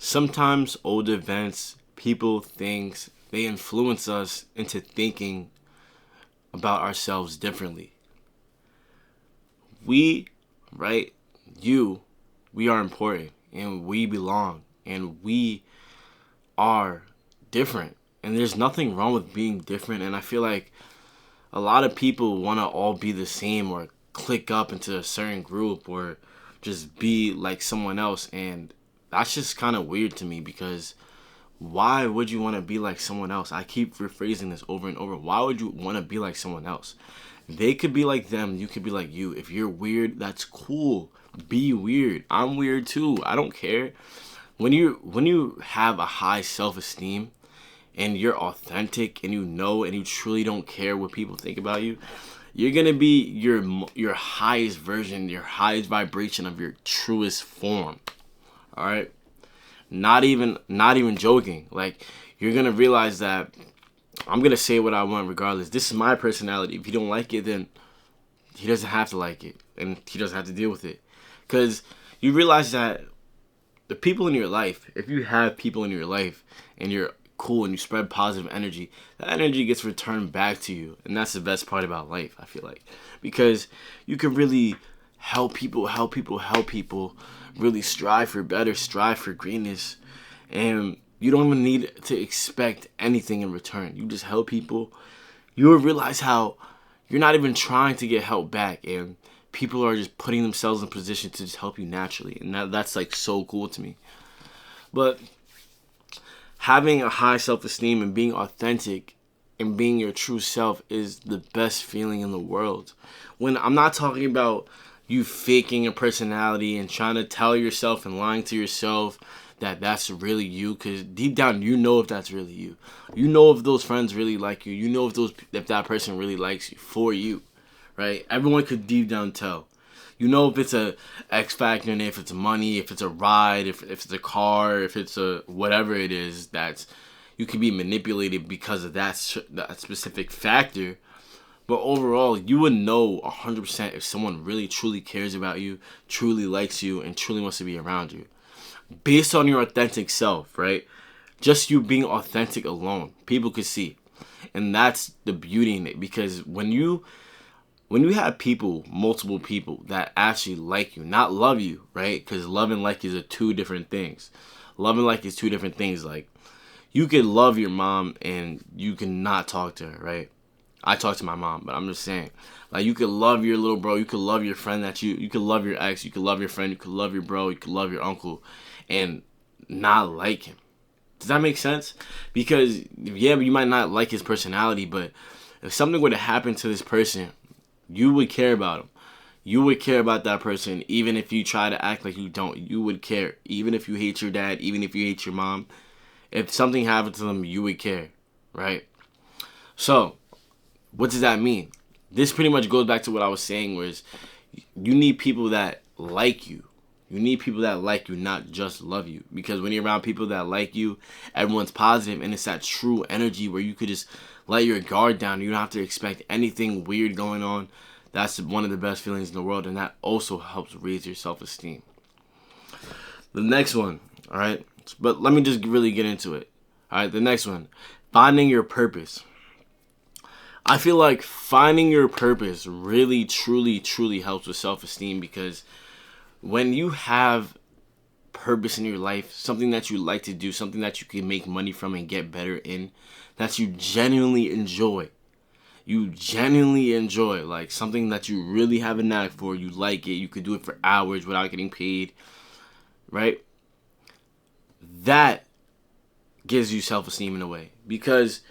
Sometimes old events, people, things, they influence us into thinking about ourselves differently. We, right? You, we are important and we belong and we are different. And there's nothing wrong with being different. And I feel like a lot of people want to all be the same or click up into a certain group or just be like someone else. And that's just kind of weird to me because why would you want to be like someone else? I keep rephrasing this over and over. Why would you want to be like someone else? They could be like them. You could be like you. If you're weird, that's cool. Be weird. I'm weird too. I don't care. When you have a high self-esteem and you're authentic and you know and you truly don't care what people think about you, you're gonna be your highest version, your highest vibration of your truest form. All right, not even joking. Like you're gonna realize that I'm gonna say what I want regardless. This is my personality. If you don't like it, then he doesn't have to like it, and he doesn't have to deal with it, because you realize that the people in your life, if you have people in your life and you're cool and you spread positive energy, that energy gets returned back to you. And that's the best part about life, I feel like. Because you can really help people, really strive for better, strive for greatness. And you don't even need to expect anything in return. You just help people. You will realize how you're not even trying to get help back, and people are just putting themselves in position to just help you naturally, and that's like so cool to me. But having a high self-esteem and being authentic and being your true self is the best feeling in the world. When I'm not talking about you faking a personality and trying to tell yourself and lying to yourself that that's really you, because deep down you know if that's really you. You know if those friends really like you. You know if that person really likes you for you, right? Everyone could deep down tell. You know if it's a X factor, and if it's money, if it's a ride, if it's a car, if it's a whatever it is, that's you can be manipulated because of that specific factor. But overall, you would know 100% if someone really truly cares about you, truly likes you, and truly wants to be around you, based on your authentic self, right? Just you being authentic alone, people could see. And that's the beauty in it, because when you have people, multiple people that actually like you, not love you, right? Because love and like is two different things. Love and like is two different things. Like, you could love your mom and you can not talk to her, right? I talk to my mom, but I'm just saying. Like, you could love your little bro, you could love your friend you could love your ex, you could love your friend, you could love your bro, you could love your uncle, and not like him. Does that make sense? Because, yeah, you might not like his personality, but if something were to happen to this person, you would care about him. You would care about that person, even if you try to act like you don't. You would care. Even if you hate your dad, even if you hate your mom. If something happened to them, you would care, right? So, what does that mean? This pretty much goes back to what I was saying, whereas you need people that like you. You need people that like you, not just love you. Because when you're around people that like you, everyone's positive, and it's that true energy where you could just let your guard down. You don't have to expect anything weird going on. That's one of the best feelings in the world, and that also helps raise your self-esteem. The next one, all right? But let me just really get into it. All right, the next one, finding your purpose. I feel like finding your purpose really, truly, truly helps with self-esteem, because when you have purpose in your life, something that you like to do, something that you can make money from and get better in, that you genuinely enjoy. You genuinely enjoy, like something that you really have a knack for, you like it, you could do it for hours without getting paid, right? That gives you self-esteem in a way, because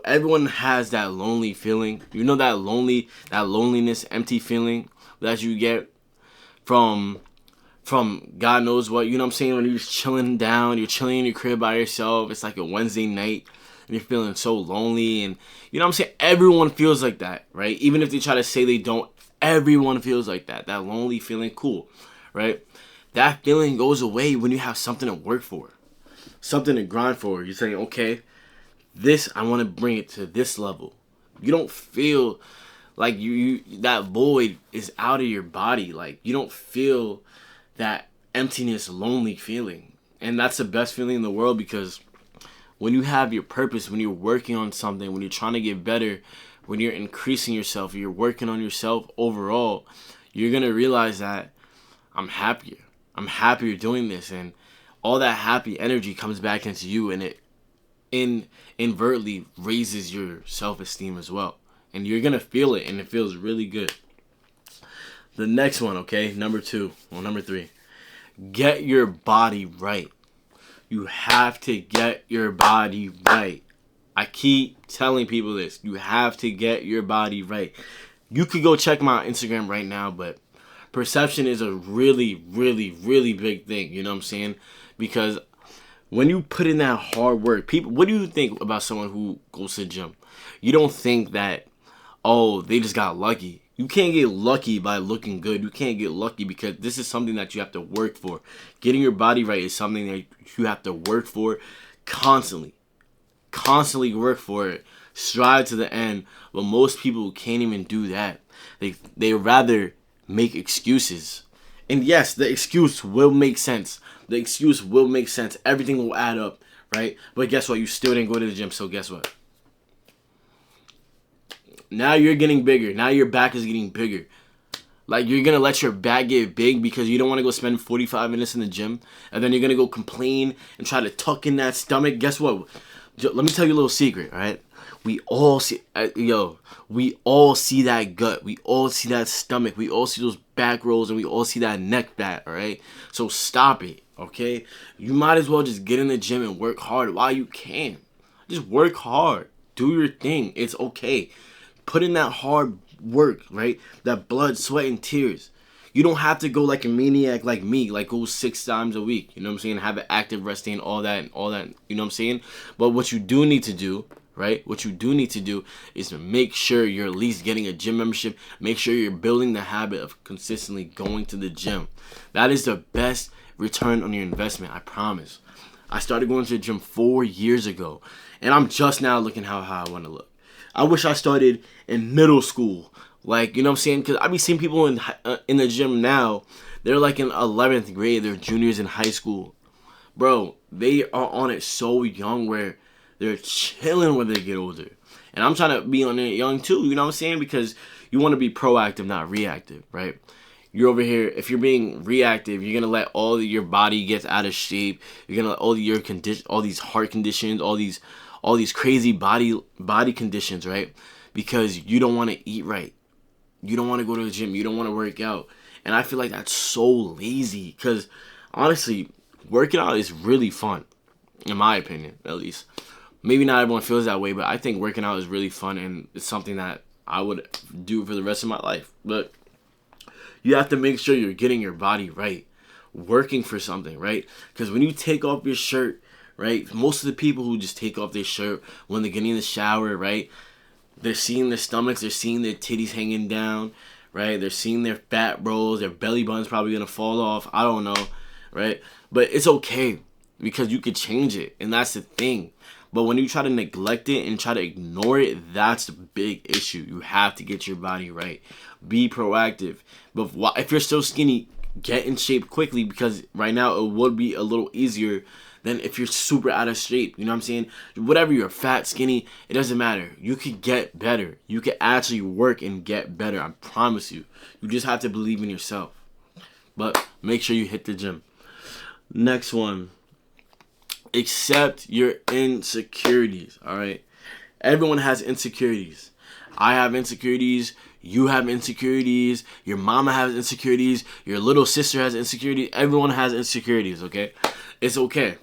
everyone has that lonely feeling. That loneliness, empty feeling that you get from God knows what, you know what I'm saying, when you're just chilling down, you're chilling in your crib by yourself, it's like a Wednesday night, and you're feeling so lonely, and you know what I'm saying, everyone feels like that, right? Even if they try to say they don't, everyone feels like that lonely feeling, cool, right? That feeling goes away when you have something to work for, something to grind for. You're saying, okay, this, I want to bring it to this level. You don't feel like you that void is out of your body. Like, you don't feel that emptiness, lonely feeling. And that's the best feeling in the world, because when you have your purpose, when you're working on something, when you're trying to get better, when you're increasing yourself, you're working on yourself overall, you're going to realize that I'm happier. I'm happier doing this. And all that happy energy comes back into you, and it inadvertently raises your self-esteem as well. And you're going to feel it, and it feels really good. The next one, okay, number 3. Get your body right. You have to get your body right. I keep telling people this. You have to get your body right. You could go check my Instagram right now, but perception is a really, really, really big thing. You know what I'm saying? Because when you put in that hard work, people, what do you think about someone who goes to the gym? You don't think that, oh, they just got lucky. You can't get lucky by looking good. You can't get lucky, because this is something that you have to work for. Getting your body right is something that you have to work for constantly. Constantly work for it. Strive to the end. But most people can't even do that. They rather make excuses. And yes, the excuse will make sense. The excuse will make sense. Everything will add up, right? But guess what? You still didn't go to the gym, so guess what? Now you're getting bigger. Now your back is getting bigger. Like, you're going to let your back get big because you don't want to go spend 45 minutes in the gym. And then you're going to go complain and try to tuck in that stomach. Guess what? Let me tell you a little secret, all right? We all see, we all see that gut. We all see that stomach. We all see those back rolls, and we all see that neck fat, all right? So stop it, okay? You might as well just get in the gym and work hard while you can. Just work hard. Do your thing. It's okay. Put in that hard work, right? That blood, sweat, and tears. You don't have to go like a maniac like me, like go 6 times a week. You know what I'm saying? Have an active rest day and all that. You know what I'm saying? But what you do need to do, right? What you do need to do is to make sure you're at least getting a gym membership. Make sure you're building the habit of consistently going to the gym. That is the best return on your investment, I promise. I started going to the gym 4 years ago, and I'm just now looking how I want to look. I wish I started in middle school. Like, you know what I'm saying? Because I be seeing people in the gym now. They're like in 11th grade. They're juniors in high school. Bro, they are on it so young where they're chilling when they get older. And I'm trying to be on it young too. You know what I'm saying? Because you want to be proactive, not reactive, right? You're over here. If you're being reactive, you're gonna let all your body get out of shape. You're gonna let all these heart conditions, all these crazy body conditions, right? Because you don't want to eat right. You don't want to go to the gym. You don't want to work out. And I feel like that's so lazy, because honestly, working out is really fun, in my opinion, at least. Maybe not everyone feels that way, but I think working out is really fun, and it's something that I would do for the rest of my life. But you have to make sure you're getting your body right, working for something, right? Because when you take off your shirt, right, most of the people who just take off their shirt when they're getting in the shower, right, they're seeing their stomachs, they're seeing their titties hanging down, right? They're seeing their fat rolls, their belly button's probably going to fall off. I don't know, right? But it's okay, because you could change it, and that's the thing. But when you try to neglect it and try to ignore it, that's the big issue. You have to get your body right. Be proactive. But if you're still skinny, get in shape quickly, because right now it would be a little easier than if you're super out of shape. You know what I'm saying? Whatever, you're fat, skinny, it doesn't matter. You could get better. You could actually work and get better. I promise you. You just have to believe in yourself. But make sure you hit the gym. Next one. Accept your insecurities, all right? Everyone has insecurities. I have insecurities. You have insecurities. Your mama has insecurities. Your little sister has insecurities. Everyone has insecurities, okay? It's okay.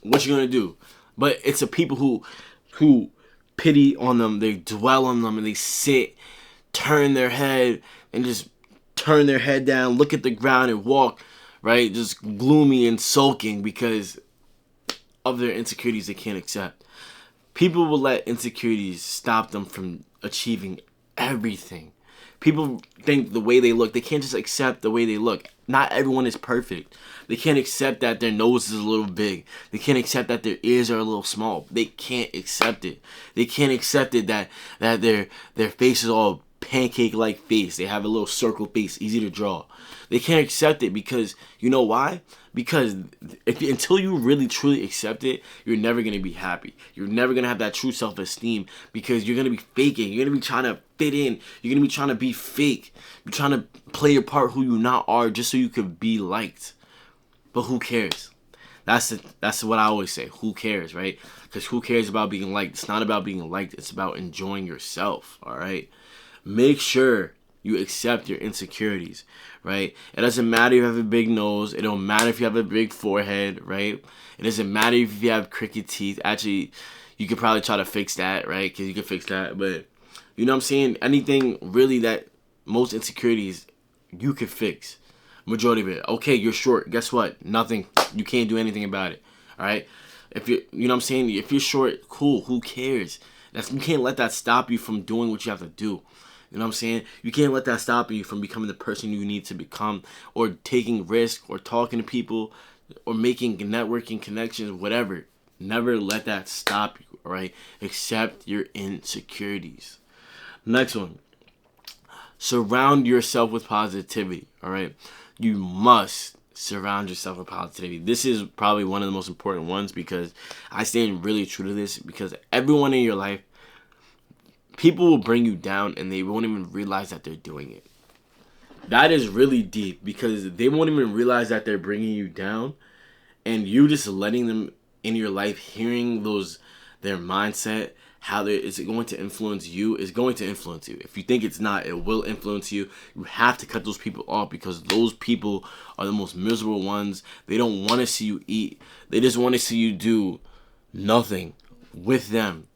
What you gonna do? But it's the people who pity on them. They dwell on them, and they sit, turn their head, and just turn their head down, look at the ground, and walk, right? Just gloomy and sulking because of their insecurities they can't accept. People will let insecurities stop them from achieving everything. People think the way they look, they can't just accept the way they look. Not everyone is perfect. They can't accept that their nose is a little big. They can't accept that their ears are a little small. They can't accept it. They can't accept it that their face is all pancake-like face. They have a little circle face, easy to draw. They can't accept it because, you know why? Because until you really truly accept it, you're never going to be happy. You're never going to have that true self-esteem because you're going to be faking. You're going to be trying to fit in. You're going to be trying to be fake. You're trying to play your part who you not are just so you could be liked. But who cares? That's what I always say. Who cares, right? Because who cares about being liked? It's not about being liked. It's about enjoying yourself, all right? Make sure you accept your insecurities, right? It doesn't matter if you have a big nose. It don't matter if you have a big forehead, right? It doesn't matter if you have crooked teeth. Actually, you could probably try to fix that, right? Because you can fix that. But, you know what I'm saying? Anything really that most insecurities you could fix. Majority of it. Okay, you're short. Guess what? Nothing. You can't do anything about it. All right? If you know what I'm saying? If you're short, cool. Who cares? You can't let that stop you from doing what you have to do. You know what I'm saying? You can't let that stop you from becoming the person you need to become, or taking risks, or talking to people, or making networking connections, whatever. Never let that stop you, all right? Accept your insecurities. Next one. Surround yourself with positivity, all right? You must surround yourself with positivity. This is probably one of the most important ones because I stand really true to this, because everyone in your life, people will bring you down and they won't even realize that they're doing it. That is really deep because they won't even realize that they're bringing you down, and you just letting them in your life, hearing their mindset, how is it going to influence you, is going to influence you. If you think it's not, it will influence you. You have to cut those people off because those people are the most miserable ones. They don't want to see you eat. They just want to see you do nothing with them.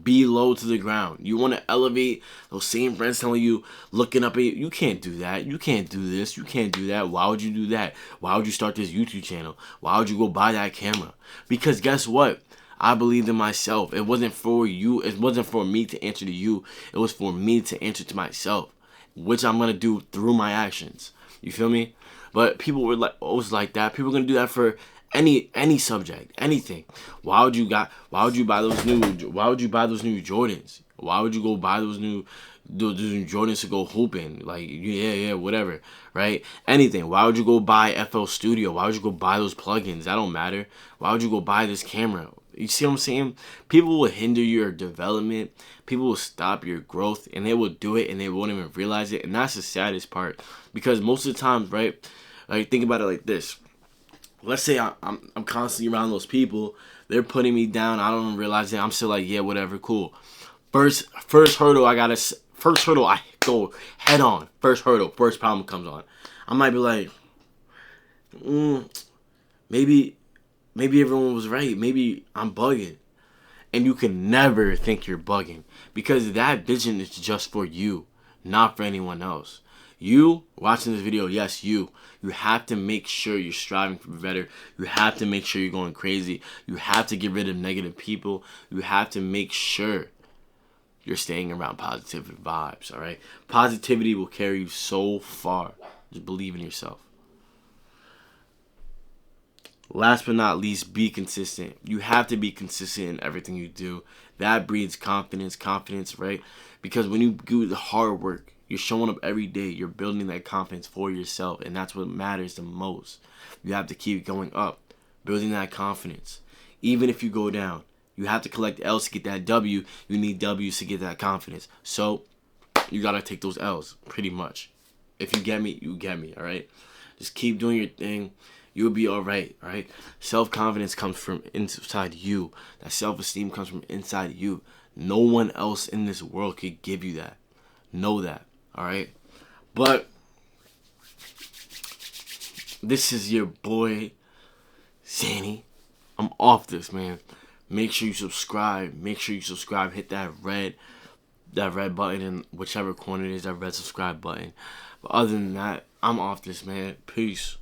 Be low to the ground. You want to elevate. Those same friends telling you, looking up at you, you can't do that. You can't do this. You can't do that. Why would you do that? Why would you start this YouTube channel? Why would you go buy that camera? Because guess what? I believed in myself. It wasn't for you. It wasn't for me to answer to you. It was for me to answer to myself, which I'm going to do through my actions. You feel me? But people were like, always like that. People are going to do that for any subject, anything. Why would you buy those new Jordans? Why would you go buy those new Jordans to go hooping? Like, yeah, whatever, right? Anything. Why would you go buy FL Studio? Why would you go buy those plugins? That don't matter. Why would you go buy this camera? You see what I'm saying? People will hinder your development. People will stop your growth, and they will do it, and they won't even realize it. And that's the saddest part, because most of the times, right? Like, think about it like this. Let's say I'm constantly around those people. They're putting me down. I don't even realize it. I'm still like, yeah, whatever, cool. First hurdle, I go head on. First hurdle, first problem comes on. I might be like, maybe everyone was right. Maybe I'm bugging. And you can never think you're bugging, because that vision is just for you, not for anyone else. You watching this video, yes, you have to make sure you're striving for better. You have to make sure you're going crazy. You have to get rid of negative people. You have to make sure you're staying around positive vibes, all right? Positivity will carry you so far. Just believe in yourself. Last but not least, be consistent. You have to be consistent in everything you do. That breeds confidence, right? Because when you do the hard work, you're showing up every day. You're building that confidence for yourself, and that's what matters the most. You have to keep going up, building that confidence. Even if you go down, you have to collect L's to get that W. You need W's to get that confidence. So you got to take those L's, pretty much. If you get me, you get me, all right? Just keep doing your thing. You'll be all right? Self-confidence comes from inside you. That self-esteem comes from inside you. No one else in this world could give you that. Know that, all right? But this is your boy, Zanny. I'm off this, man. Make sure you subscribe. Hit that red button in whichever corner it is, that red subscribe button. But other than that, I'm off this, man. Peace.